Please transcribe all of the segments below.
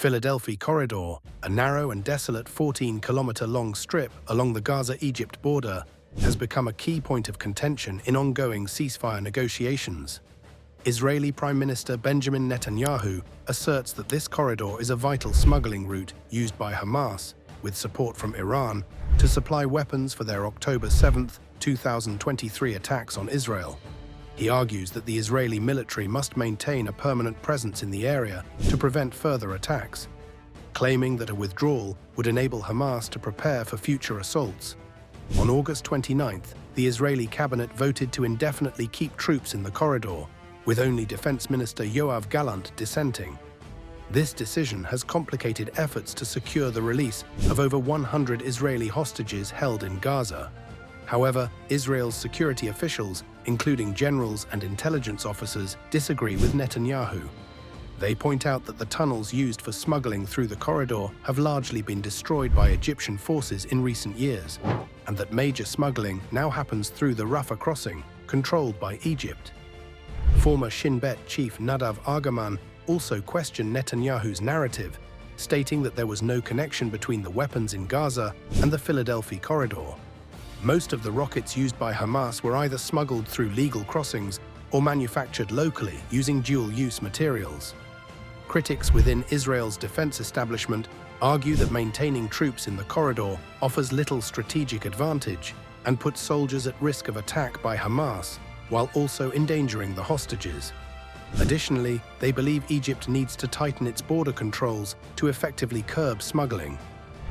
Philadelphi Corridor, a narrow and desolate 14-kilometer-long strip along the Gaza-Egypt border, has become a key point of contention in ongoing ceasefire negotiations. Israeli Prime Minister Benjamin Netanyahu asserts that this corridor is a vital smuggling route used by Hamas, with support from Iran, to supply weapons for their October 7, 2023 attacks on Israel. He argues that the Israeli military must maintain a permanent presence in the area to prevent further attacks, claiming that a withdrawal would enable Hamas to prepare for future assaults. On August 29th, the Israeli cabinet voted to indefinitely keep troops in the corridor, with only Defense Minister Yoav Gallant dissenting. This decision has complicated efforts to secure the release of over 100 Israeli hostages held in Gaza. However, Israel's security officials, including generals and intelligence officers, disagree with Netanyahu. They point out that the tunnels used for smuggling through the corridor have largely been destroyed by Egyptian forces in recent years, and that major smuggling now happens through the Rafah crossing, controlled by Egypt. Former Shin Bet chief Nadav Argaman also questioned Netanyahu's narrative, stating that there was no connection between the weapons in Gaza and the Philadelphi Corridor. Most of the rockets used by Hamas were either smuggled through legal crossings or manufactured locally using dual-use materials. Critics within Israel's defense establishment argue that maintaining troops in the corridor offers little strategic advantage and puts soldiers at risk of attack by Hamas, while also endangering the hostages. Additionally, they believe Egypt needs to tighten its border controls to effectively curb smuggling.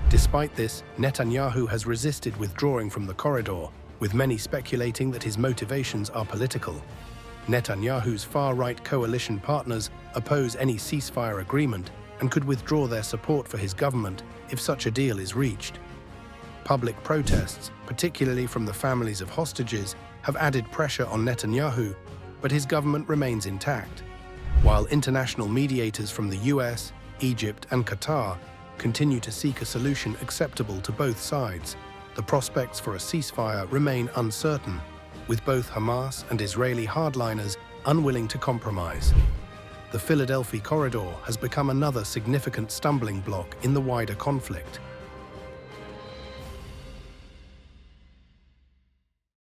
Despite this, Netanyahu has resisted withdrawing from the corridor, with many speculating that his motivations are political. Netanyahu's far-right coalition partners oppose any ceasefire agreement and could withdraw their support for his government if such a deal is reached. Public protests, particularly from the families of hostages, have added pressure on Netanyahu, but his government remains intact. While international mediators from the US, Egypt, and Qatar continue to seek a solution acceptable to both sides, the prospects for a ceasefire remain uncertain, with both Hamas and Israeli hardliners unwilling to compromise. The Philadelphi Corridor has become another significant stumbling block in the wider conflict.